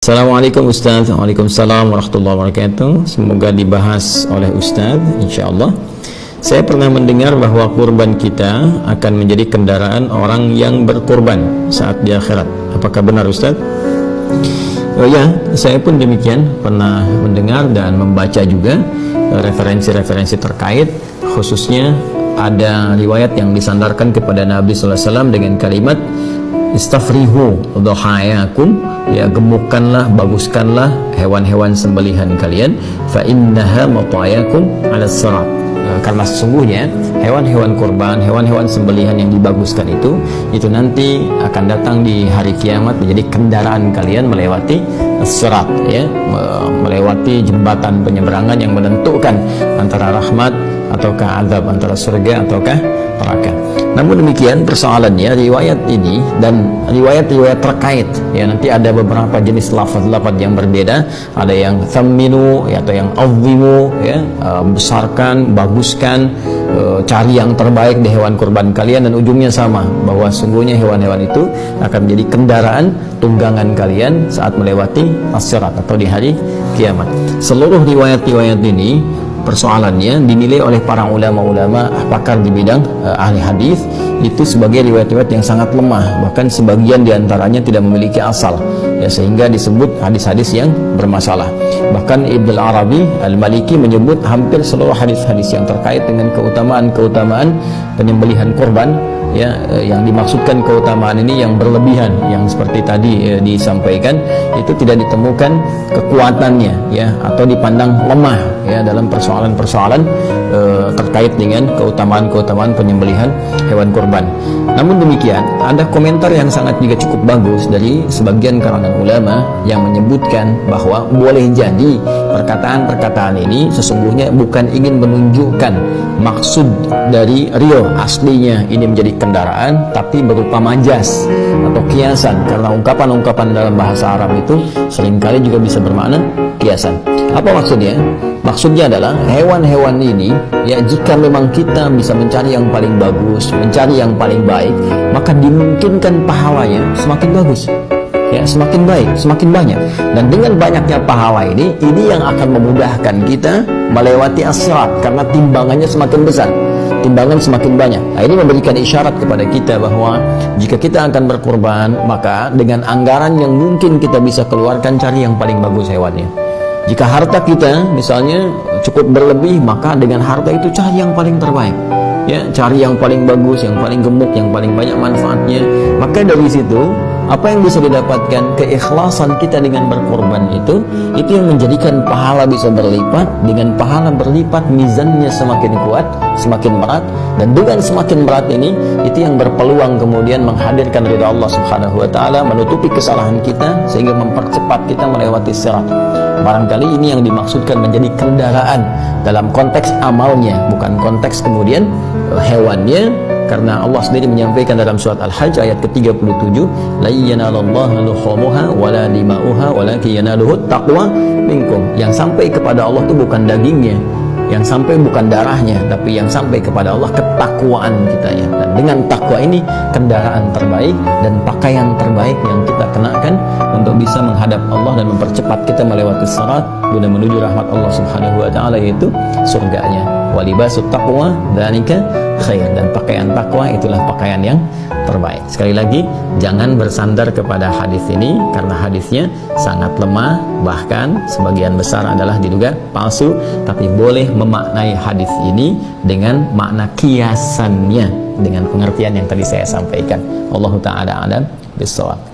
Assalamualaikum Ustaz. Waalaikumsalam warahmatullahi wabarakatuh. Semoga dibahas oleh Ustaz, insyaallah. Saya pernah mendengar bahwa kurban kita akan menjadi kendaraan orang yang berkurban saat di akhirat. Apakah benar Ustaz? Oh ya, saya pun demikian, pernah mendengar dan membaca juga referensi-referensi terkait, khususnya ada riwayat yang disandarkan kepada Nabi sallallahu alaihi wasallam dengan kalimat istafrihu dhahayakum, ya, gemukkanlah, baguskanlah hewan-hewan sembelihan kalian, fa innaha matayakum 'ala sirat. Karena sesungguhnya hewan-hewan kurban, hewan-hewan sembelihan yang dibaguskan itu nanti akan datang di hari kiamat menjadi kendaraan kalian melewati sirat, ya, melewati jembatan penyeberangan yang menentukan antara rahmat ataukah azab, antara surga ataukah neraka. Namun demikian persoalannya, riwayat ini dan riwayat-riwayat terkait, ya, nanti ada beberapa jenis lafaz-lafaz yang berbeda. Ada yang thamminu, ya, atau yang azimu, ya, besarkan, baguskan, cari yang terbaik di hewan kurban kalian, dan ujungnya sama, bahwa sungguhnya hewan-hewan itu akan menjadi kendaraan tunggangan kalian saat melewati as-sirat atau di hari kiamat. Seluruh riwayat-riwayat ini persoalannya dinilai oleh para ulama-ulama pakar di bidang ahli hadis itu sebagai riwayat-riwayat yang sangat lemah, bahkan sebagian diantaranya tidak memiliki asal, ya, sehingga disebut hadis-hadis yang bermasalah. Bahkan Ibnu Arabi Al-Maliki menyebut hampir seluruh hadis-hadis yang terkait dengan keutamaan-keutamaan penyembelihan kurban, ya, yang dimaksudkan keutamaan ini yang berlebihan, yang seperti tadi disampaikan, itu tidak ditemukan kekuatannya, ya, atau dipandang lemah, ya, dalam persoalan-persoalan terkait dengan keutamaan-keutamaan penyembelihan hewan kurban. Namun demikian, ada komentar yang sangat juga cukup bagus dari sebagian kalangan ulama yang menyebutkan bahwa boleh jadi perkataan-perkataan ini sesungguhnya bukan ingin menunjukkan maksud dari real aslinya ini menjadi kendaraan, tapi berupa majas atau kiasan, karena ungkapan-ungkapan dalam bahasa Arab itu seringkali juga bisa bermakna kiasan. Apa maksudnya? Maksudnya adalah hewan-hewan ini, ya, jika memang kita bisa mencari yang paling bagus, mencari yang paling baik, maka dimungkinkan pahalanya semakin bagus, ya, semakin baik, semakin banyak. Dan dengan banyaknya pahala ini yang akan memudahkan kita melewati as-sirat, karena timbangannya semakin besar, timbangan semakin banyak. Nah, ini memberikan isyarat kepada kita bahwa jika kita akan berkorban, maka dengan anggaran yang mungkin kita bisa keluarkan, cari yang paling bagus hewannya. Jika harta kita misalnya cukup berlebih, maka dengan harta itu cari yang paling terbaik, ya, cari yang paling bagus, yang paling gemuk, yang paling banyak manfaatnya. Maka dari situ apa yang bisa didapatkan? Keikhlasan kita dengan berkorban itu yang menjadikan pahala bisa berlipat. Dengan pahala berlipat, mizannya semakin kuat, semakin berat, dan dengan semakin berat ini itu yang berpeluang kemudian menghadirkan ridha Allah Subhanahu wa taala, menutupi kesalahan kita sehingga mempercepat kita melewati sirat. Barangkali ini yang dimaksudkan menjadi kendaraan dalam konteks amalnya, bukan konteks kemudian hewannya. Karena Allah sendiri menyampaikan dalam surat Al-Hajj ayat ke-37, la yanalallaha luhumuha wala dima'uha walakin yanaluhu taqwa minkum. Yang sampai kepada Allah itu bukan dagingnya, yang sampai bukan darahnya, tapi yang sampai kepada Allah ketakwaan kita, ya. Dan dengan takwa ini kendaraan terbaik dan pakaian terbaik yang kita kenakan untuk bisa menghadap Allah dan mempercepat kita melewati sirat guna menuju rahmat Allah Subhanahu wa taala, yaitu surganya. Walibasut taqwa dzalika khair, dan pakaian takwa itulah pakaian yang terbaik. Sekali lagi, jangan bersandar kepada hadis ini karena hadisnya sangat lemah, bahkan sebagian besar adalah diduga palsu, tapi boleh memaknai hadis ini dengan makna kiasannya dengan pengertian yang tadi saya sampaikan. Wallahu taala a'lam bishawab.